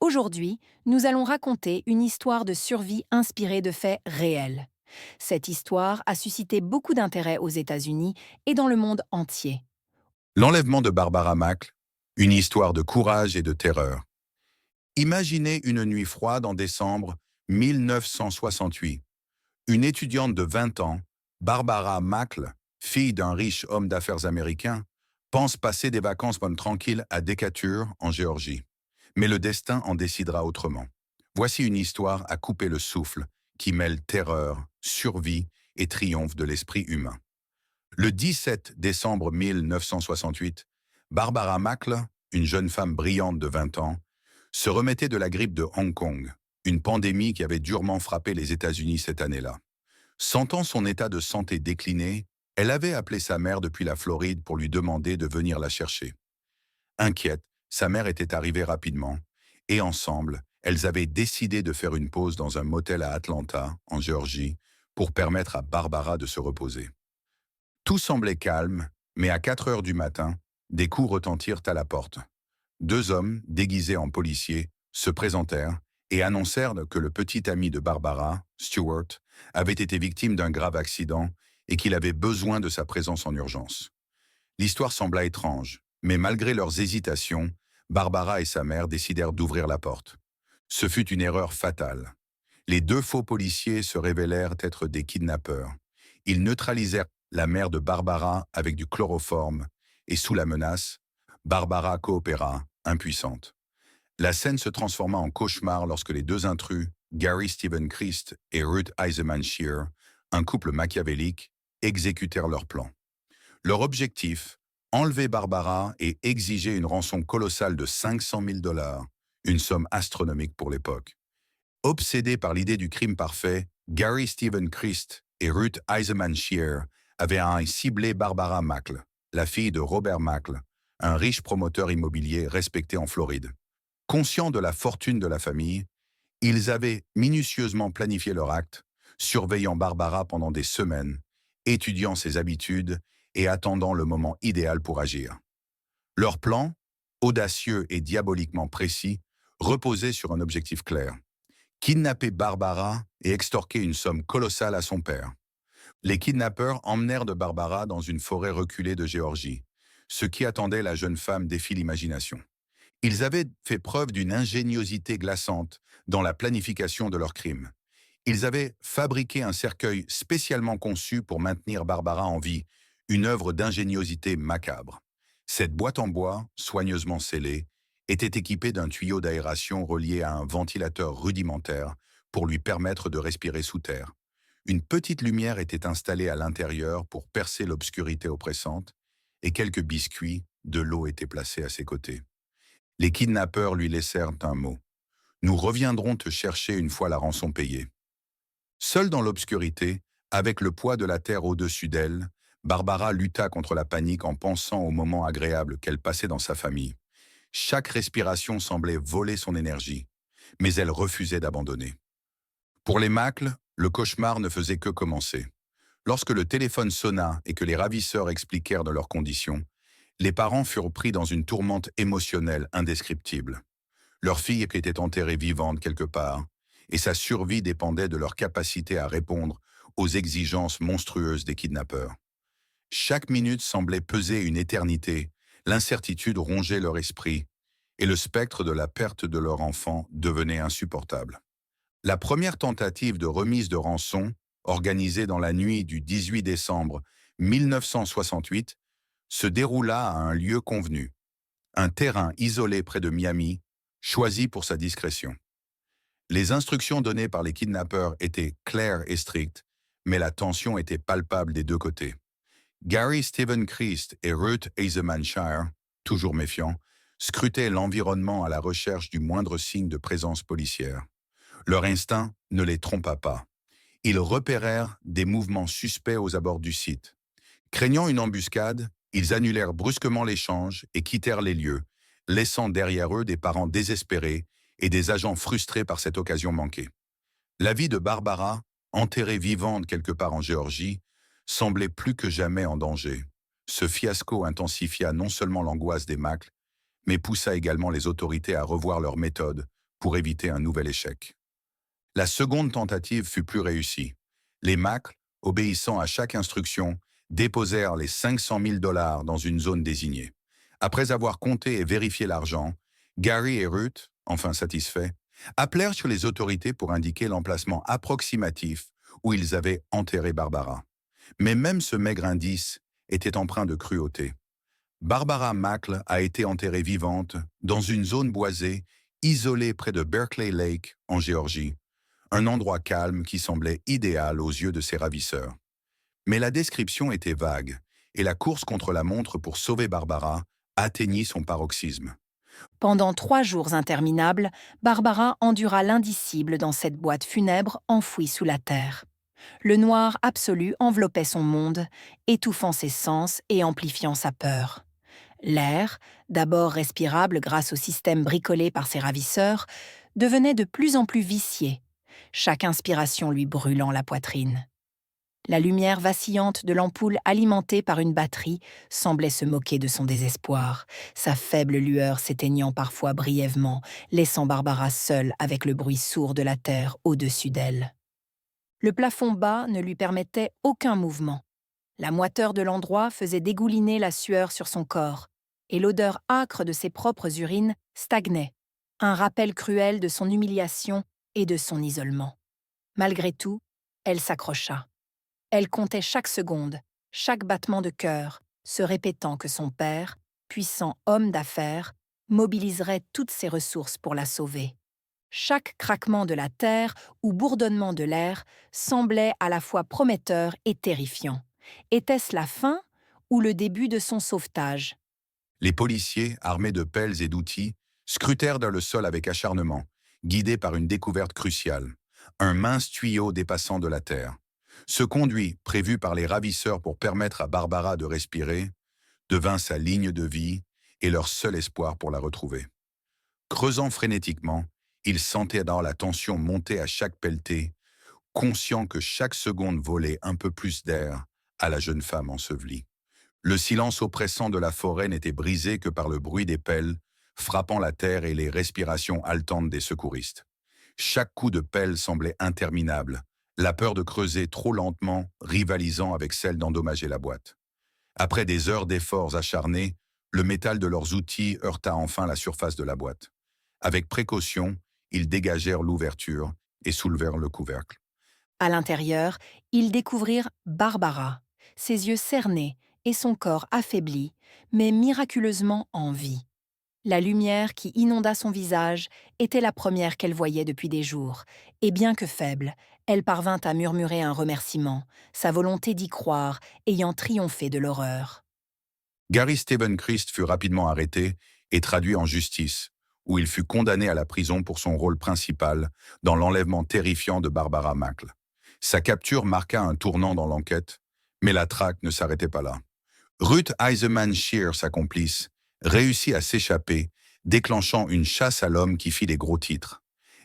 Aujourd'hui, nous allons raconter une histoire de survie inspirée de faits réels. Cette histoire a suscité beaucoup d'intérêt aux États-Unis et dans le monde entier. L'enlèvement de Barbara Mackle, une histoire de courage et de terreur. Imaginez une nuit froide en décembre 1968. Une étudiante de 20 ans, Barbara Mackle, fille d'un riche homme d'affaires américain, pense passer des vacances bonnes tranquilles à Decatur, en Géorgie. Mais le destin en décidera autrement. Voici une histoire à couper le souffle qui mêle terreur, survie et triomphe de l'esprit humain. Le 17 décembre 1968, Barbara Mackle, une jeune femme brillante de 20 ans, se remettait de la grippe de Hong Kong, une pandémie qui avait durement frappé les États-Unis cette année-là. Sentant son état de santé décliner, elle avait appelé sa mère depuis la Floride pour lui demander de venir la chercher. Inquiète, sa mère était arrivée rapidement, et ensemble, elles avaient décidé de faire une pause dans un motel à Atlanta, en Géorgie, pour permettre à Barbara de se reposer. Tout semblait calme, mais à 4 heures du matin, des coups retentirent à la porte. Deux hommes, déguisés en policiers, se présentèrent et annoncèrent que le petit ami de Barbara, Stuart, avait été victime d'un grave accident et qu'il avait besoin de sa présence en urgence. L'histoire sembla étrange, mais malgré leurs hésitations, Barbara et sa mère décidèrent d'ouvrir la porte. Ce fut une erreur fatale. Les deux faux policiers se révélèrent être des kidnappeurs. Ils neutralisèrent la mère de Barbara avec du chloroforme et sous la menace, Barbara coopéra, impuissante. La scène se transforma en cauchemar lorsque les deux intrus, Gary Stephen Christ et Ruth Eisenman Shear, un couple machiavélique, exécutèrent leur plan. Leur objectif, enlever Barbara et exiger une rançon colossale de 500 000 $, une somme astronomique pour l'époque. Obsédés par l'idée du crime parfait, Gary Stephen Christ et Ruth Eisenman Shear avaient ciblé Barbara Mackle, la fille de Robert Mackle, un riche promoteur immobilier respecté en Floride. Conscients de la fortune de la famille, ils avaient minutieusement planifié leur acte, surveillant Barbara pendant des semaines, étudiant ses habitudes et attendant le moment idéal pour agir. Leur plan, audacieux et diaboliquement précis, reposait sur un objectif clair: kidnapper Barbara et extorquer une somme colossale à son père. Les kidnappeurs emmenèrent de Barbara dans une forêt reculée de Géorgie. Ce qui attendait la jeune femme défie l'imagination. Ils avaient fait preuve d'une ingéniosité glaçante dans la planification de leur crime. Ils avaient fabriqué un cercueil spécialement conçu pour maintenir Barbara en vie, une œuvre d'ingéniosité macabre. Cette boîte en bois, soigneusement scellée, était équipée d'un tuyau d'aération relié à un ventilateur rudimentaire pour lui permettre de respirer sous terre. Une petite lumière était installée à l'intérieur pour percer l'obscurité oppressante, et quelques biscuits, de l'eau étaient placés à ses côtés. Les kidnappeurs lui laissèrent un mot: « Nous reviendrons te chercher une fois la rançon payée. » Seule dans l'obscurité, avec le poids de la terre au-dessus d'elle, Barbara lutta contre la panique en pensant aux moments agréables qu'elle passait dans sa famille. Chaque respiration semblait voler son énergie, mais elle refusait d'abandonner. Pour les Mackle, le cauchemar ne faisait que commencer. Lorsque le téléphone sonna et que les ravisseurs expliquèrent de leurs conditions, les parents furent pris dans une tourmente émotionnelle indescriptible. Leur fille était enterrée vivante quelque part, et sa survie dépendait de leur capacité à répondre aux exigences monstrueuses des kidnappeurs. Chaque minute semblait peser une éternité, l'incertitude rongeait leur esprit, et le spectre de la perte de leur enfant devenait insupportable. La première tentative de remise de rançon, organisée dans la nuit du 18 décembre 1968, se déroula à un lieu convenu, un terrain isolé près de Miami, choisi pour sa discrétion. Les instructions données par les kidnappeurs étaient claires et strictes, mais la tension était palpable des deux côtés. Gary Stephen Christ et Ruth Eisenman Shear, toujours méfiants, scrutaient l'environnement à la recherche du moindre signe de présence policière. Leur instinct ne les trompa pas. Ils repérèrent des mouvements suspects aux abords du site. Craignant une embuscade, ils annulèrent brusquement l'échange et quittèrent les lieux, laissant derrière eux des parents désespérés et des agents frustrés par cette occasion manquée. La vie de Barbara, enterrée vivante quelque part en Géorgie, semblait plus que jamais en danger. Ce fiasco intensifia non seulement l'angoisse des Mackle, mais poussa également les autorités à revoir leurs méthodes pour éviter un nouvel échec. La seconde tentative fut plus réussie. Les Macles, obéissant à chaque instruction, déposèrent les 500 000 dollars dans une zone désignée. Après avoir compté et vérifié l'argent, Gary et Ruth, enfin satisfaits, appelèrent sur les autorités pour indiquer l'emplacement approximatif où ils avaient enterré Barbara. Mais même ce maigre indice était empreint de cruauté. Barbara Macle a été enterrée vivante dans une zone boisée, isolée près de Berkeley Lake, en Géorgie, un endroit calme qui semblait idéal aux yeux de ses ravisseurs. Mais la description était vague, et la course contre la montre pour sauver Barbara atteignit son paroxysme. Pendant 3 jours interminables, Barbara endura l'indicible dans cette boîte funèbre enfouie sous la terre. Le noir absolu enveloppait son monde, étouffant ses sens et amplifiant sa peur. L'air, d'abord respirable grâce au système bricolé par ses ravisseurs, devenait de plus en plus vicié, chaque inspiration lui brûlant la poitrine. La lumière vacillante de l'ampoule alimentée par une batterie semblait se moquer de son désespoir, sa faible lueur s'éteignant parfois brièvement, laissant Barbara seule avec le bruit sourd de la terre au-dessus d'elle. Le plafond bas ne lui permettait aucun mouvement. La moiteur de l'endroit faisait dégouliner la sueur sur son corps, et l'odeur âcre de ses propres urines stagnait, un rappel cruel de son humiliation et de son isolement. Malgré tout, elle s'accrocha. Elle comptait chaque seconde, chaque battement de cœur, se répétant que son père, puissant homme d'affaires, mobiliserait toutes ses ressources pour la sauver. Chaque craquement de la terre ou bourdonnement de l'air semblait à la fois prometteur et terrifiant. Était-ce la fin ou le début de son sauvetage? Les policiers, armés de pelles et d'outils, scrutèrent dans le sol avec acharnement, guidés par une découverte cruciale, un mince tuyau dépassant de la terre. Ce conduit, prévu par les ravisseurs pour permettre à Barbara de respirer, devint sa ligne de vie et leur seul espoir pour la retrouver. Creusant frénétiquement, ils sentaient dans la tension monter à chaque pelletée, conscients que chaque seconde volait un peu plus d'air à la jeune femme ensevelie. Le silence oppressant de la forêt n'était brisé que par le bruit des pelles, frappant la terre et les respirations haletantes des secouristes. Chaque coup de pelle semblait interminable, la peur de creuser trop lentement rivalisant avec celle d'endommager la boîte. Après des heures d'efforts acharnés, le métal de leurs outils heurta enfin la surface de la boîte. Avec précaution, ils dégagèrent l'ouverture et soulevèrent le couvercle. À l'intérieur, ils découvrirent Barbara, ses yeux cernés et son corps affaibli, mais miraculeusement en vie. La lumière qui inonda son visage était la première qu'elle voyait depuis des jours, et bien que faible, elle parvint à murmurer un remerciement, sa volonté d'y croire ayant triomphé de l'horreur. Gary Stephen Christ fut rapidement arrêté et traduit en justice, où il fut condamné à la prison pour son rôle principal dans l'enlèvement terrifiant de Barbara Macle. Sa capture marqua un tournant dans l'enquête, mais la traque ne s'arrêtait pas là. Ruth Eisenman Shear, sa complice, réussit à s'échapper, déclenchant une chasse à l'homme qui fit les gros titres.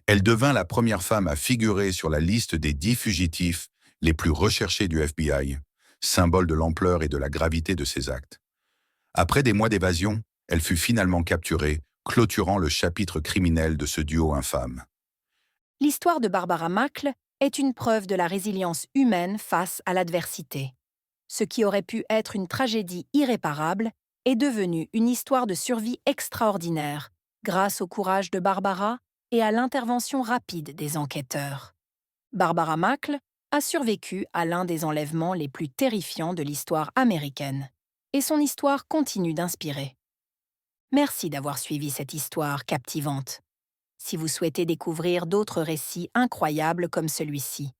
Elle devint la première femme à figurer sur la liste des 10 fugitifs les plus recherchés du FBI, symbole de l'ampleur et de la gravité de ses actes. Après des mois d'évasion, elle fut finalement capturée, clôturant le chapitre criminel de ce duo infâme. L'histoire de Barbara Macle est une preuve de la résilience humaine face à l'adversité. Ce qui aurait pu être une tragédie irréparable est devenu une histoire de survie extraordinaire, grâce au courage de Barbara et à l'intervention rapide des enquêteurs. Barbara Macle a survécu à l'un des enlèvements les plus terrifiants de l'histoire américaine, et son histoire continue d'inspirer. Merci d'avoir suivi cette histoire captivante. Si vous souhaitez découvrir d'autres récits incroyables comme celui-ci,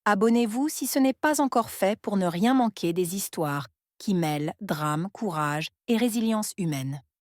abonnez-vous si ce n'est pas encore fait pour ne rien manquer des histoires qui mêlent drame, courage et résilience humaine.